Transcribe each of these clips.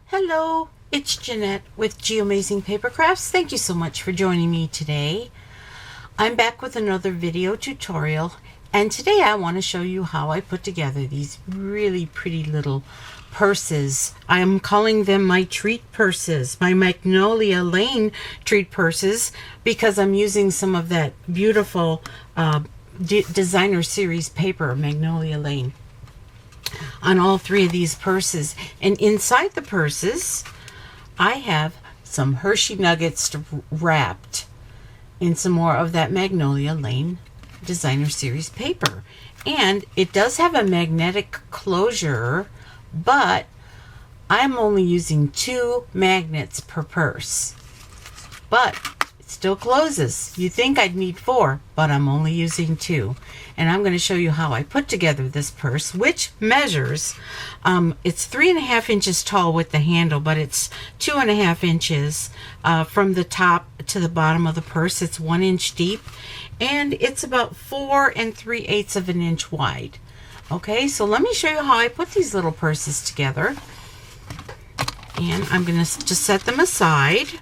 Hello, it's Jeanette with Geomazing Paper Crafts. Thank you so much for joining me today. I'm back with another video tutorial, and today I want to show you how I put together these really pretty little purses. I'm calling them my treat purses, my Magnolia Lane treat purses, because I'm using some of that beautiful designer series paper, Magnolia Lane, on all three of these purses. And inside the purses I have some Hershey Nuggets wrapped in some more of that Magnolia Lane designer series paper. And it does have a magnetic closure, but I'm only using 2 magnets per purse, but it still closes. You think I'd need 4, but I'm only using 2. And I'm going to show you how I put together this purse, which measures, it's 3.5 inches tall with the handle, but it's 2.5 inches from the top to the bottom of the purse. It's 1 inch deep, and it's about 4 3/8 of an inch wide. Okay, so let me show you how I put these little purses together. And I'm going to just set them aside,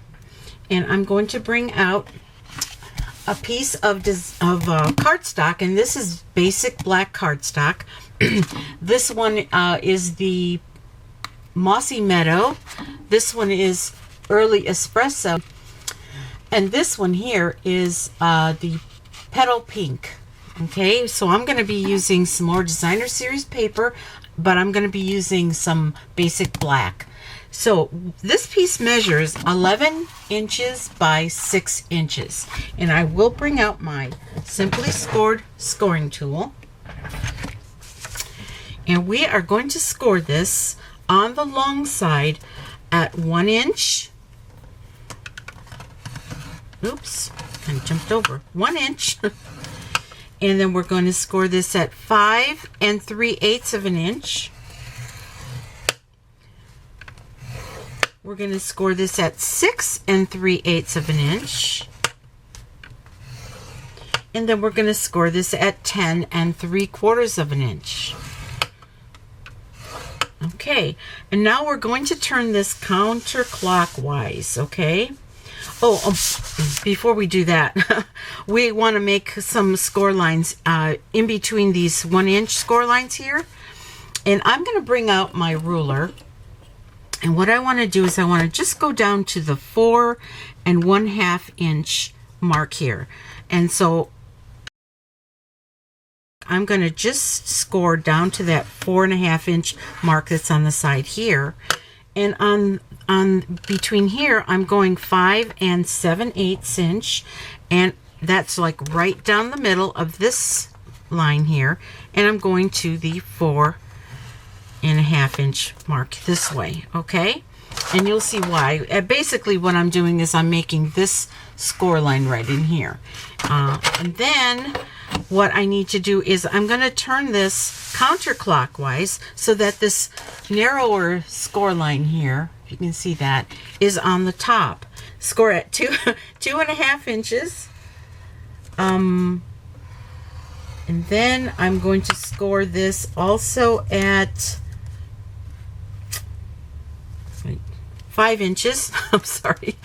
and I'm going to bring out a piece of cardstock, and this is basic black cardstock. This one is the Mossy Meadow. This one is Early Espresso, and this one here is the Petal Pink. Okay, so I'm going to be using some more designer series paper, but I'm going to be using some basic black. So this piece measures 11 inches by 6 inches. And I will bring out my Simply Scored scoring tool. And we are going to score this on the long side at 1 inch. Oops, I jumped over. 1 inch. And then we're going to score this at 5 3/8 of an inch. We're going to score this at 6 3/8 of an inch. And then we're going to score this at 10 3/4 of an inch. Okay, and now we're going to turn this counterclockwise, okay? Oh, before we do that, we want to make some score lines in between these 1 inch score lines here. And I'm going to bring out my ruler. And what I want to do is I want to just go down to the 4 1/2 inch mark here. And so I'm going to just score down to that 4 1/2 inch mark that's on the side here. And on between here, I'm going 5 7/8 inch, and that's like right down the middle of this line here. And I'm going to the 4 1/2 inch mark this way, okay? And you'll see why. Basically what I'm doing is I'm making this score line right in here. And then what I need to do is I'm going to turn this counterclockwise so that this narrower score line here, if you can see that, is on the top. Score at 2 1/2 inches. And then I'm going to score this also at 5 inches. I'm sorry.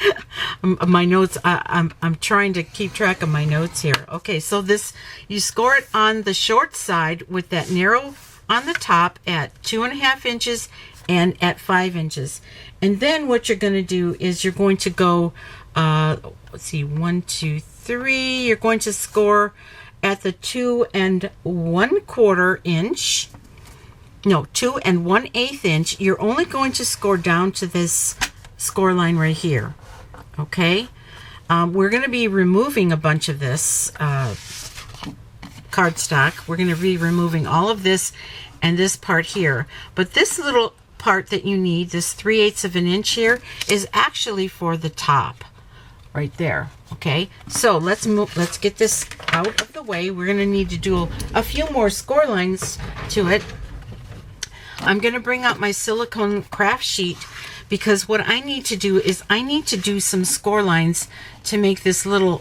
My notes, I'm trying to keep track of my notes here. Okay, so this, you score it on the short side with that narrow on the top at 2 1/2 inches and at 5 inches. And then what you're going to do is you're going to go, let's see, 1, 2, 3. You're going to score at the 2 1/4 inch. No, 2 1/8 inch. You're only going to score down to this score line right here. Okay, we're going to be removing a bunch of this cardstock. We're going to be removing all of this and this part here, but this little part that you need, this 3/8 of an inch here, is actually for the top right there. Okay, so let's get this out of the way. We're going to need to do a few more score lines to it. I'm going to bring out my silicone craft sheet, because what I need to do is I need to do some score lines to make this little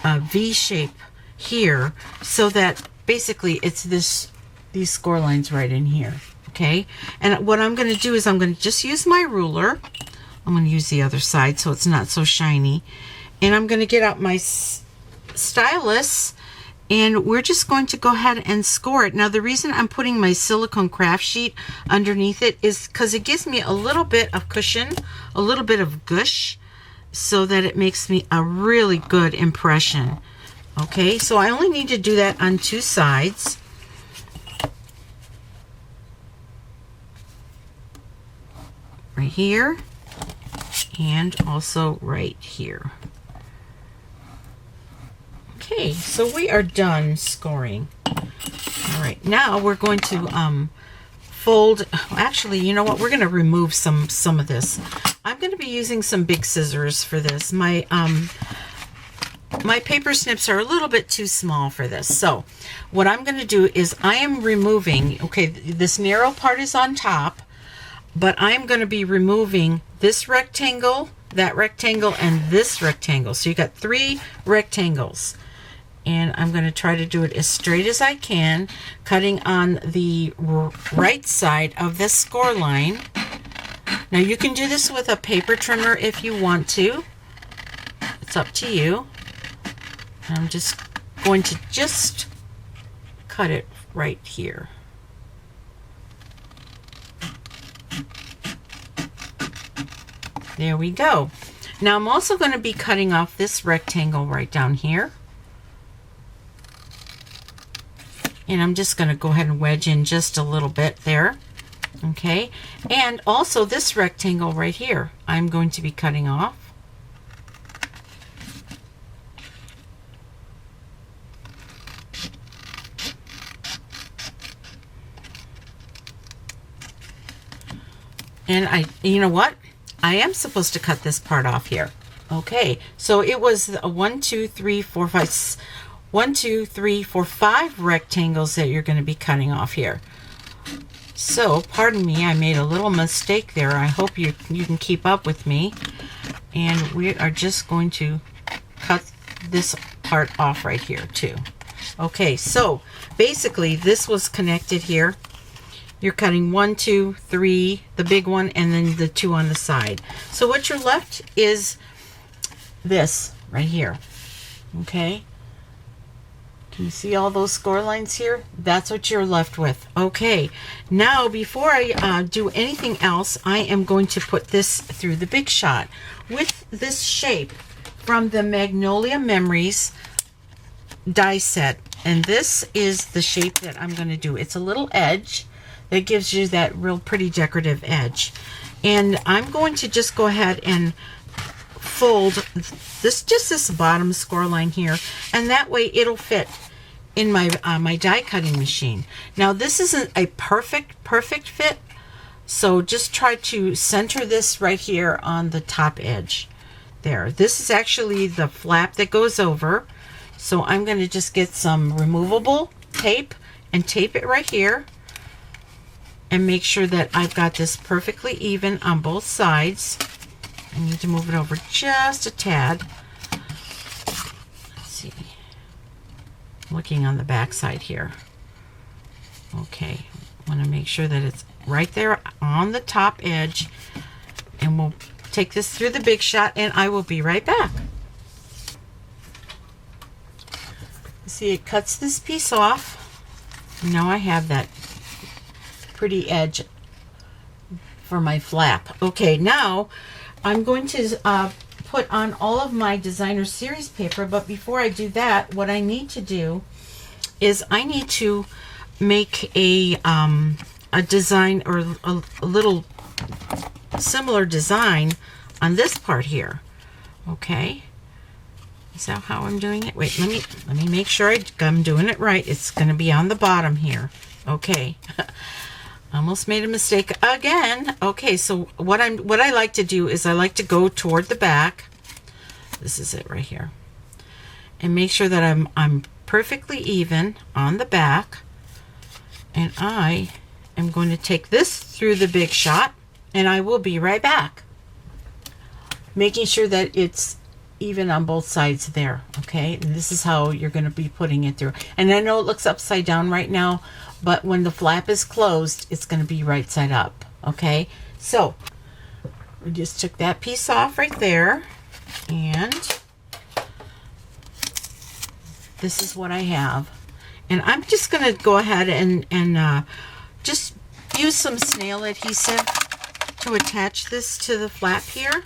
V shape here, so that basically it's these score lines right in here. Okay, and what I'm going to do is I'm going to just use my ruler. I'm going to use the other side so it's not so shiny. And I'm going to get out my stylus, and we're just going to go ahead and score it. Now the reason I'm putting my silicone craft sheet underneath it is because it gives me a little bit of cushion, a little bit of gush, so that it makes me a really good impression. Okay, so I only need to do that on 2 sides. Right here, and also right here. Okay, so we are done scoring. All right, now we're going to fold. Actually, you know what? We're going to remove some of this. I'm going to be using some big scissors for this. My paper snips are a little bit too small for this. So what I'm going to do is I am removing, okay, this narrow part is on top, but I'm going to be removing this rectangle, that rectangle, and this rectangle. So you got 3 rectangles. And I'm going to try to do it as straight as I can, cutting on the right side of this score line. Now you can do this with a paper trimmer if you want to. It's up to you. I'm just going to cut it right here. There we go. Now I'm also going to be cutting off this rectangle right down here. And I'm just going to go ahead and wedge in just a little bit there. Okay. And also this rectangle right here, I'm going to be cutting off. And you know what? I am supposed to cut this part off here. Okay. So it was a 1, 2, 3, 4, 5, 1, 2, 3, 4, 5 rectangles that you're going to be cutting off here. So, pardon me, I made a little mistake there. I hope you can keep up with me. And we are just going to cut this part off right here too. Okay, so basically this was connected here. You're cutting 1, 2, 3, the big one, and then the 2 on the side. So what you're left is this right here. Okay. Can you see all those score lines here? That's what you're left with. Okay, now before I do anything else, I am going to put this through the Big Shot with this shape from the Magnolia Memories die set. And this is the shape that I'm going to do. It's a little edge that gives you that real pretty decorative edge. And I'm going to just go ahead and fold this bottom score line here, and that way it'll fit in my my die cutting machine. Now this isn't a perfect fit, so just try to center this right here on the top edge there. This is actually the flap that goes over, so I'm going to just get some removable tape and tape it right here and make sure that I've got this perfectly even on both sides. I need to move it over just a tad. Let's see. Looking on the back side here. Okay, I want to make sure that it's right there on the top edge, and we'll take this through the Big Shot and I will be right back. See, it cuts this piece off. Now I have that pretty edge for my flap. Okay, now I'm going to put on all of my designer series paper, but before I do that, what I need to do is I need to make a design, or a little similar design on this part here. Okay, is that how I'm doing it? Wait, let me make sure I'm doing it right. It's going to be on the bottom here. Okay. Almost made a mistake again. Okay, so what I like to do is I like to go toward the back. This is it right here, and make sure that I'm perfectly even on the back. And I am going to take this through the Big Shot, and I will be right back, making sure that it's even on both sides there. Okay, and this is how you're going to be putting it through. And I know it looks upside down right now, but when the flap is closed, it's going to be right side up. Okay, so we just took that piece off right there, and this is what I have. And I'm just going to go ahead and just use some snail adhesive to attach this to the flap here.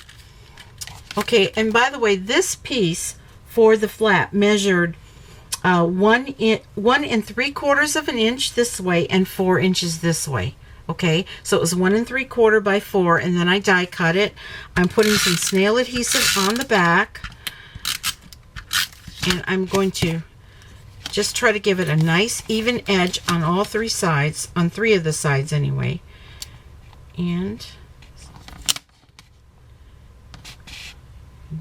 Okay, and by the way, this piece for the flap measured 1 3/4 of an inch this way and 4 inches this way. Okay, so it was 1 3/4 by 4, and then I die cut it. I'm putting some snail adhesive on the back, and I'm going to just try to give it a nice even edge on all 3 sides, on 3 of the sides anyway. And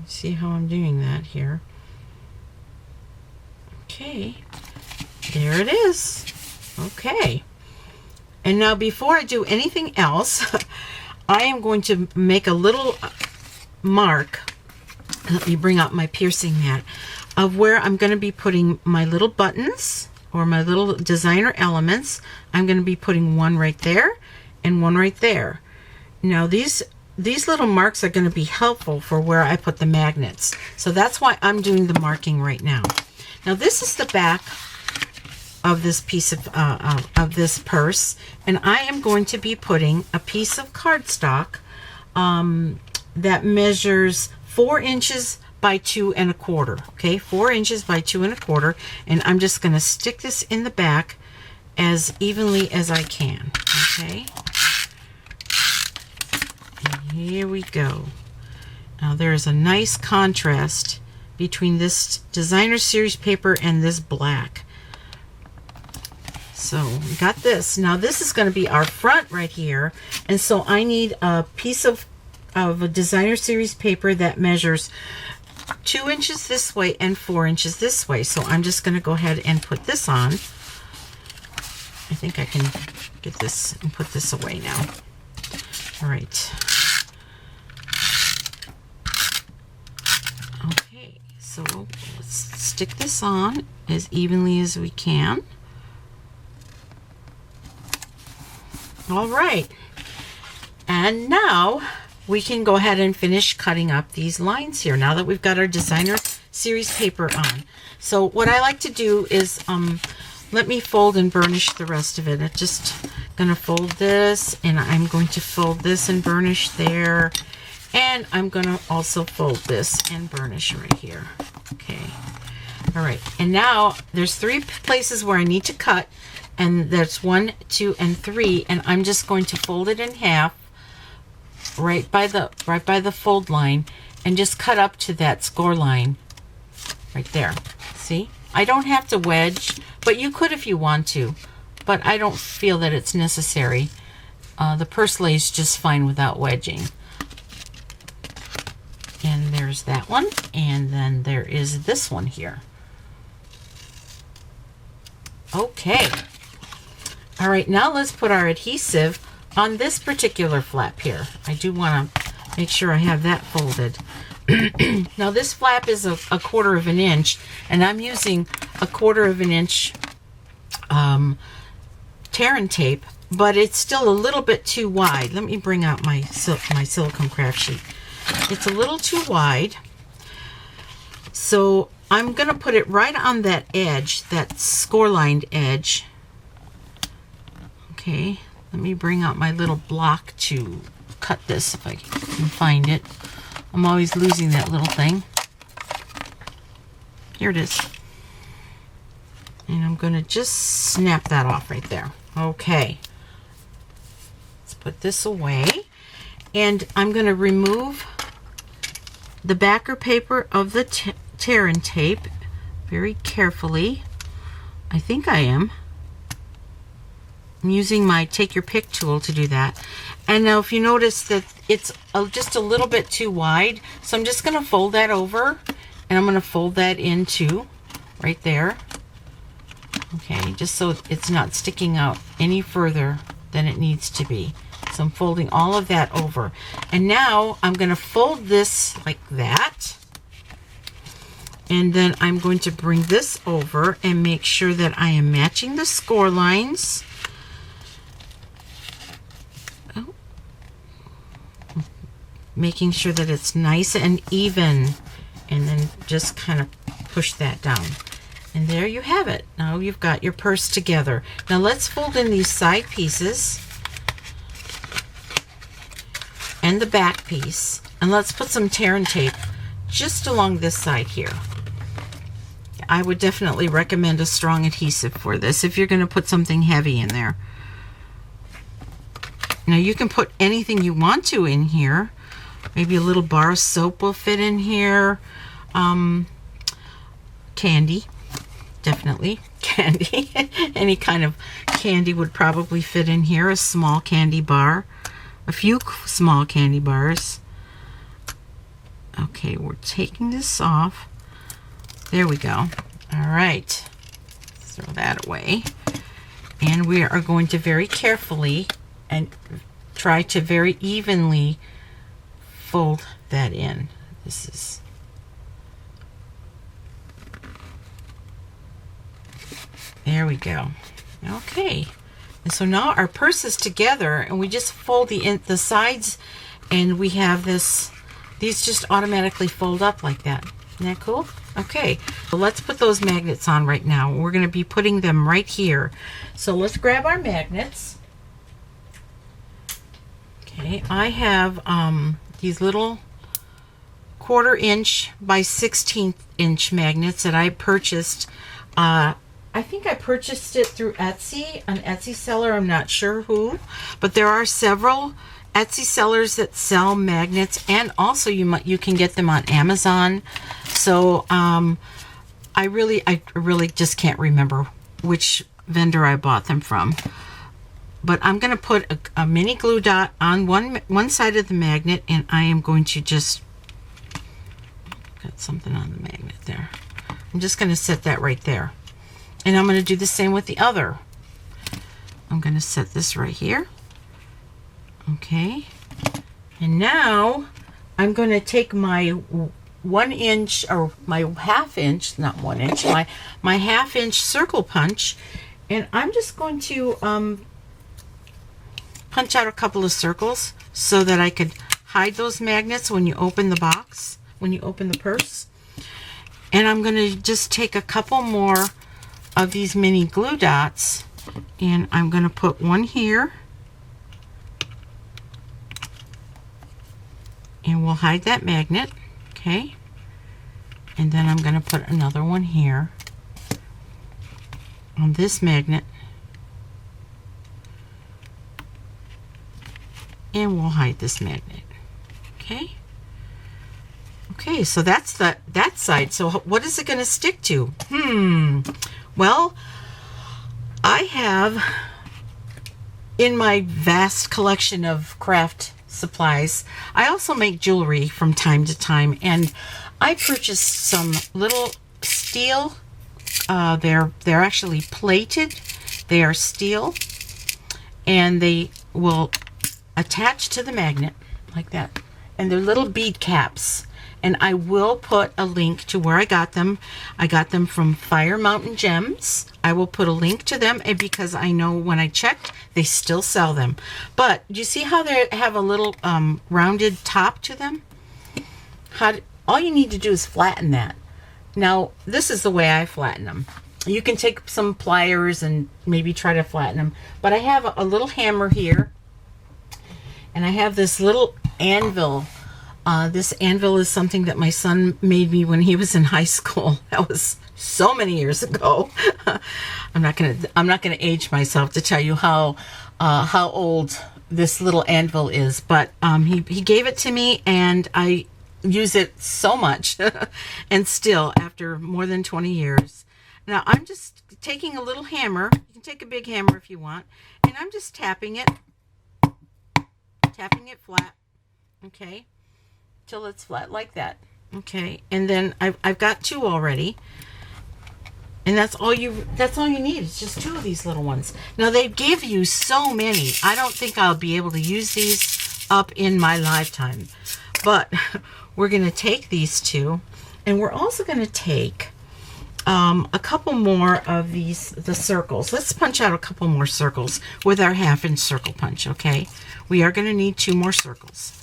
see how I'm doing that here. Okay, there it is. Okay, and now before I do anything else, I am going to make a little mark. Let me bring out my piercing mat, of where I'm going to be putting my little buttons or my little designer elements. I'm going to be putting one right there and one right there. Now these little marks are going to be helpful for where I put the magnets. So that's why I'm doing the marking right now. Now this is the back of this piece of this purse, and I am going to be putting a piece of cardstock that measures 4 inches by 2 1/4. Okay, 4 inches by 2 1/4, and I'm just going to stick this in the back as evenly as I can. Okay, and here we go. Now there's a nice contrast between this designer series paper and this black. So we got this. Now this is going to be our front right here, and so I need a piece of a designer series paper that measures 2 inches this way and 4 inches this way. So I'm just going to go ahead and put this on. I think I can get this and put this away now. All right. Okay, so let's stick this on as evenly as we can. All right, and now we can go ahead and finish cutting up these lines here now that we've got our designer series paper on. So what I like to do is let me fold and burnish the rest of it. I'm just gonna fold this, and I'm going to fold this and burnish there, and I'm gonna also fold this and burnish right here. Okay, all right, and now there's 3 places where I need to cut, and that's 1, 2, and 3, and I'm just going to fold it in half right by the fold line, and just cut up to that score line right there. See, I don't have to wedge, but you could if you want to, but I don't feel that it's necessary. The purse lays just fine without wedging. And there's that one, and then there is this one here. Okay. All right, now let's put our adhesive on this particular flap here. I do want to make sure I have that folded. Now this flap is a 1/4 of an inch, and I'm using a 1/4 of an inch tear and tape, but it's still a little bit too wide. Let me bring out my silicone craft sheet. It's a little too wide, so I'm going to put it right on that edge, that score-lined edge. Okay, let me bring out my little block to cut this if I can find it. I'm always losing that little thing. Here it is. And I'm going to just snap that off right there. Okay. Let's put this away. And I'm going to remove the backer paper of the tear and tape very carefully. I think I am. I'm using my take your pick tool to do that. And now if you notice that it's just a little bit too wide, so I'm just going to fold that over, and I'm going to fold that into right there. Okay, just so it's not sticking out any further than it needs to be. So I'm folding all of that over. And now I'm going to fold this like that. And then I'm going to bring this over and make sure that I am matching the score lines making sure that it's nice and even, and then just kind of push that down. And there you have it. Now you've got your purse together. Now let's fold in these side pieces and the back piece, and let's put some tear and tape just along this side here. I would definitely recommend a strong adhesive for this if you're going to put something heavy in there. Now you can put anything you want to in here. Maybe a little bar of soap will fit in here. Candy, definitely candy. Any kind of candy would probably fit in here. A small candy bar, a few small candy bars. Okay, we're taking this off. There we go. All right, throw that away. And we are going to very carefully and try to very evenly fold that in. This is, there we go. Okay, and so now our purse is together, and we just fold the sides, and we have this. These just automatically fold up like that. Isn't that cool? Okay, so let's put those magnets on right now. We're going to be putting them right here. So let's grab our magnets. Okay, I have these little 1/4 inch by 1/16 inch magnets that I purchased. I think I purchased it through Etsy, an Etsy seller. I'm not sure who, but there are several Etsy sellers that sell magnets, and also you can get them on Amazon. So I really just can't remember which vendor I bought them from. But I'm going to put a mini glue dot on one side of the magnet, and I am going to just got something on the magnet there. I'm just going to set that right there, and I'm going to do the same with the other. I'm going to set this right here. Okay, and now I'm going to take my 1 inch, or my 1/2 inch, not 1 inch, my 1/2 inch circle punch, and I'm just going to punch out a couple of circles so that I could hide those magnets when you open the box, when you open the purse. And I'm going to just take a couple more of these mini glue dots, and I'm going to put one here, and we'll hide that magnet. Okay, and then I'm going to put another one here on this magnet, and we'll hide this magnet. Okay, okay, so that's that side. So what is it going to stick to? Well, I have, in my vast collection of craft supplies, I also make jewelry from time to time, and I purchased some little steel. They're actually plated. They are steel, and they will attach to the magnet like that, and they're little bead caps. And I will put a link to where I got them. I got them from Fire Mountain Gems. I will put a link to them, and because I know when I checked, they still sell them. But you see how they have a little rounded top to them? All you need to do is flatten that. Now, this is the way I flatten them. You can take some pliers and maybe try to flatten them. But I have a little hammer here, and I have this little anvil. This anvil is something that my son made me when he was in high school. That was so many years ago. I'm not gonna age myself to tell you how old this little anvil is, but he gave it to me, and I use it so much, and still after more than 20 years. Now I'm just taking a little hammer. You can take a big hammer if you want, and I'm just tapping it flat. Okay. Till it's flat like that. Okay, and then I've got 2 already, and that's all you need. It's just 2 of these little ones. Now they give you so many. I don't think I'll be able to use these up in my lifetime, but we're going to take these 2, and we're also going to take a couple more of the circles. Let's punch out a couple more circles with our 1/2 inch circle punch. Okay, we are going to need 2 more circles.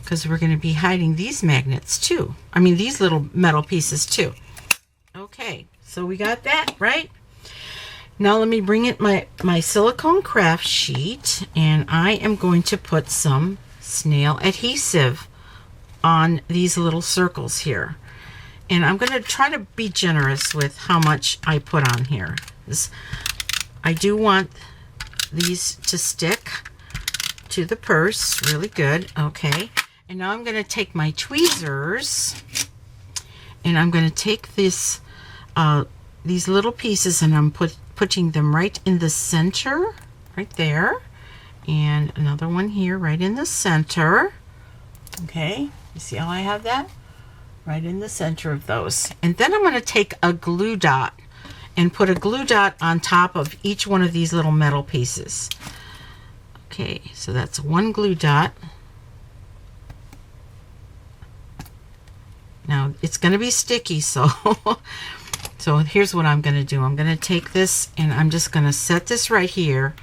because we're going to be hiding these magnets too. I mean, these little metal pieces too. Okay, so we got that, right? Now let me bring in my silicone craft sheet, and I am going to put some snail adhesive on these little circles here. And I'm going to try to be generous with how much I put on here. I do want these to stick to the purse really good. Okay, and now I'm going to take my tweezers, and I'm going to take this these little pieces, and I'm putting them right in the center, right there, and another one here right in the center. Okay, you see how I have that? Right in the center of those. And then I'm going to take a glue dot and put a glue dot on top of each one of these little metal pieces. Okay, so that's one glue dot. Now it's going to be sticky, so so here's what I'm going to do. I'm going to take this and I'm just going to set this right here,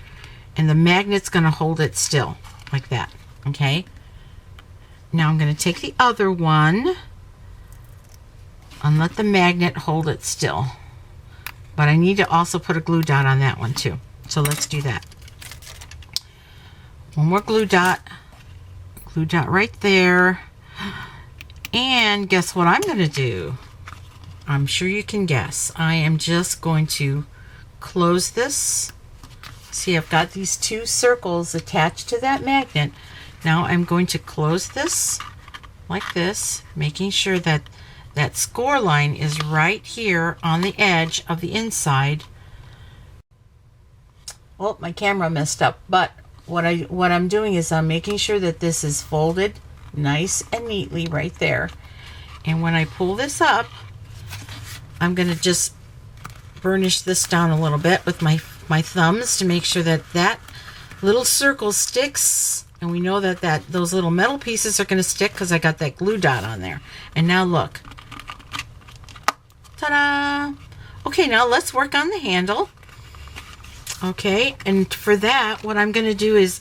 and the magnet's going to hold it still like that. Okay, now I'm going to take the other one and let the magnet hold it still, but I need to also put a glue dot on that one too. So let's do that. One more glue dot right there. And guess what I'm going to do? I'm sure you can guess. I am just going to close this. See, I've got these two circles attached to that magnet. Now I'm going to close this like this, making sure that that score line is right here on the edge of the inside. Oh, my camera messed up, but what I'm doing is I'm making sure that this is folded nice and neatly right there. And when I pull this up, I'm going to just burnish this down a little bit with my thumbs to make sure that that little circle sticks. And we know that those little metal pieces are going to stick because I got that glue dot on there. And now look. Ta-da! Okay, now let's work on the handle. Okay, and for that, what I'm going to do is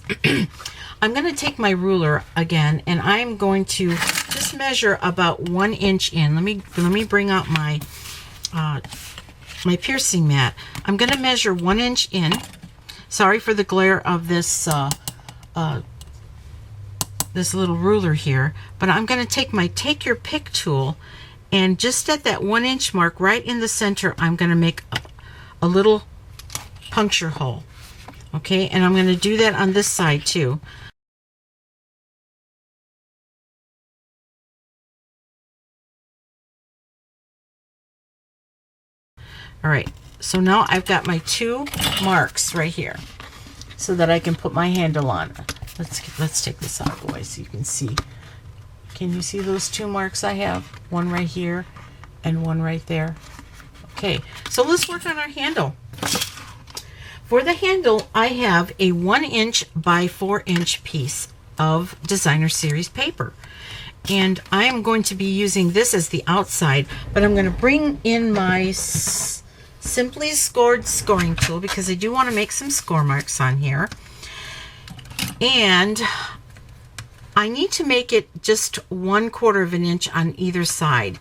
I'm going to take my ruler again, and I'm going to just measure about 1 inch in. Let me bring out my my piercing mat. I'm going to measure 1 inch in. Sorry for the glare of this this little ruler here, but I'm going to take my take your pick tool, and just at that 1 inch mark right in the center, I'm going to make a little puncture hole. Okay, and I'm going to do that on this side too. All right, so now I've got my 2 marks right here so that I can put my handle on. Let's take this out of the way so you can see. Can you see those 2 marks I have? One right here and one right there. Okay, so let's work on our handle. For the handle, I have a 1 inch by 4 inch piece of Designer Series paper. And I am going to be using this as the outside, but I'm going to bring in my Simply Scored scoring tool because I do want to make some score marks on here. And I need to make it just 1/4 of an inch on either side.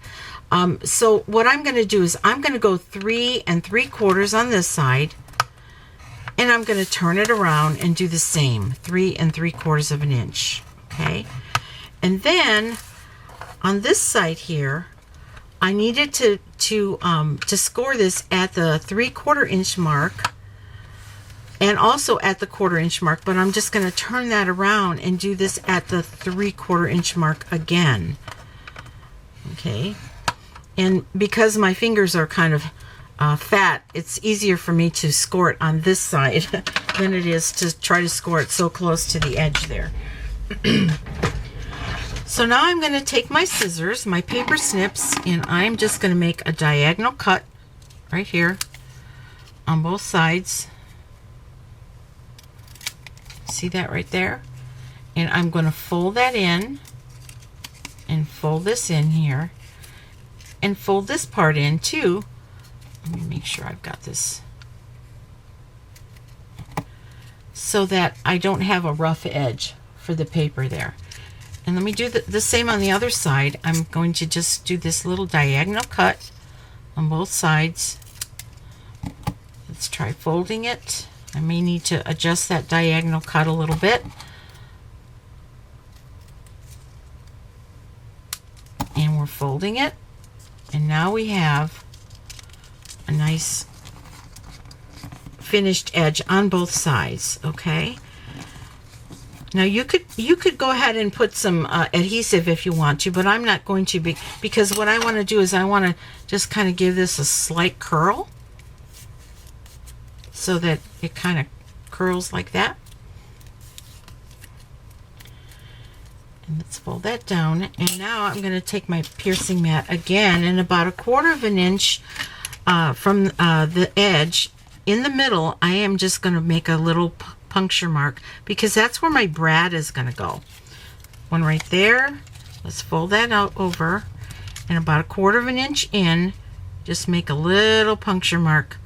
So what I'm going to do is I'm going to go 3 3/4 on this side, and I'm going to turn it around and do the same, 3 3/4 of an inch. Okay, and then on this side here, I needed to score this at the 3/4 inch mark and also at the 1/4 inch mark, but I'm just going to turn that around and do this at the 3/4 inch mark again. Okay, and because my fingers are kind of fat, it's easier for me to score it on this side than it is to try to score it so close to the edge there. So now I'm going to take my scissors, my paper snips, and I'm just going to make a diagonal cut right here on both sides. See that right there? And I'm going to fold that in and fold this in here and fold this part in too. Let me make sure I've got this so that I don't have a rough edge for the paper there. And let me do the same on the other side. I'm going to just do this little diagonal cut on both sides. Let's try folding it. I may need to adjust that diagonal cut a little bit. And we're folding it. And now we have a nice finished edge on both sides, okay? Now you could go ahead and put some adhesive if you want to, but I'm not going to because what I want to do is I want to just kind of give this a slight curl so that it kind of curls like that. And let's fold that down. And now I'm going to take my piercing mat again, and about 1/4 of an inch from the edge in the middle, I am just going to make a little puncture mark because that's where my brad is going to go. One right there. Let's fold that out over, and about 1/4 of an inch in, just make a little puncture mark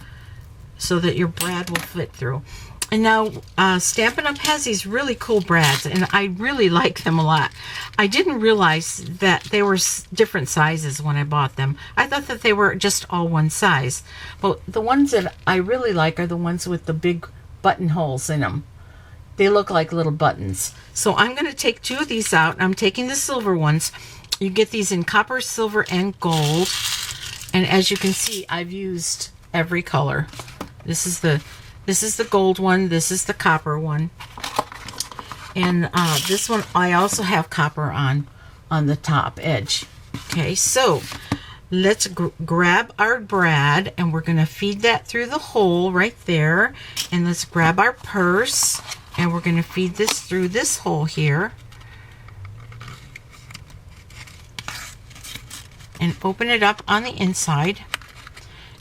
so that your brad will fit through. And now Stampin'Up has these really cool brads, and I really like them a lot. I didn't realize that they were different sizes when I bought them. I thought that they were just all one size. But the ones that I really like are the ones with the big button holes in them. They look like little buttons. So I'm going to take 2 of these out. I'm taking the silver ones. You get these in copper, silver, and gold. And as you can see, I've used every color. This is the gold one. This is the copper one. And this one I also have copper on the top edge. Okay, so let's grab our brad, and we're going to feed that through the hole right there. And let's grab our purse, and we're going to feed this through this hole here. And open it up on the inside.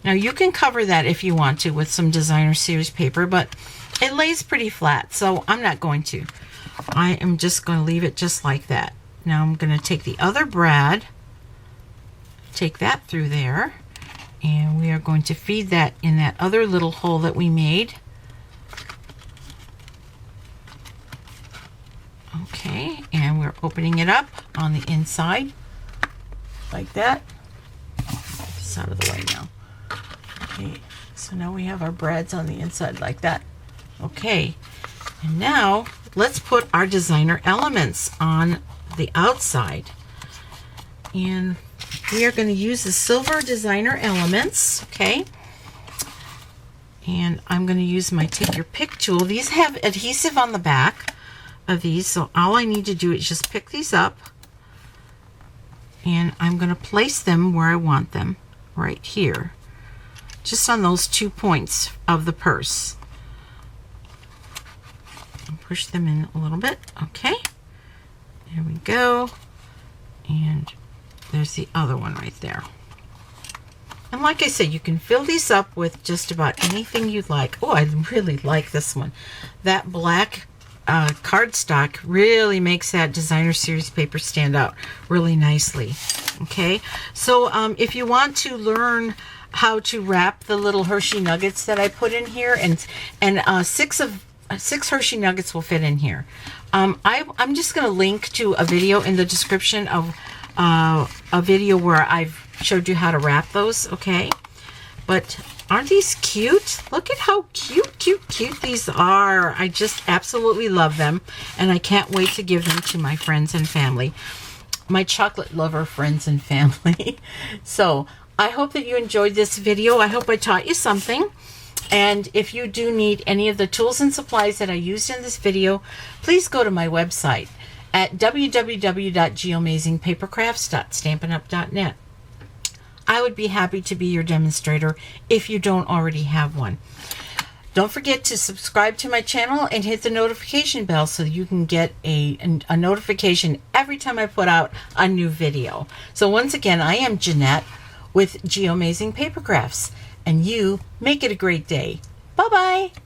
Now you can cover that if you want to with some designer series paper, but it lays pretty flat, so I'm not going to. I am just going to leave it just like that. Now I'm going to take the other brad, take that through there, and we are going to feed that in that other little hole that we made. Okay, and we're opening it up on the inside like that. Get this out of the way now. Okay, so now we have our brads on the inside like that. Okay, and now let's put our designer elements on the outside. And we are going to use the silver designer elements, okay? And I'm going to use my take your pick tool. These have adhesive on the back of these, so all I need to do is just pick these up, and I'm going to place them where I want them, right here, just on those 2 points of the purse. Push them in a little bit. Okay, there we go. And there's the other one right there. And like I said, you can fill these up with just about anything you'd like. Oh, I really like this one. That black cardstock really makes that designer series paper stand out really nicely. Okay, so if you want to learn how to wrap the little Hershey Nuggets that I put in here, and 6 Hershey Nuggets will fit in here. I'm just going to link to a video in the description of a video where I've showed you how to wrap those, okay? But aren't these cute? Look at how cute these are. I just absolutely love them, and I can't wait to give them to my friends and family. My chocolate lover friends and family. So I hope that you enjoyed this video. I hope I taught you something. And if you do need any of the tools and supplies that I used in this video, please go to my website at www.geamazingpapercrafts.stampinup.net. I would be happy to be your demonstrator if you don't already have one. Don't forget to subscribe to my channel and hit the notification bell so you can get a notification every time I put out a new video. So once again, I am Jeanette with Geamazing Paper Crafts, and you make it a great day. Bye-bye.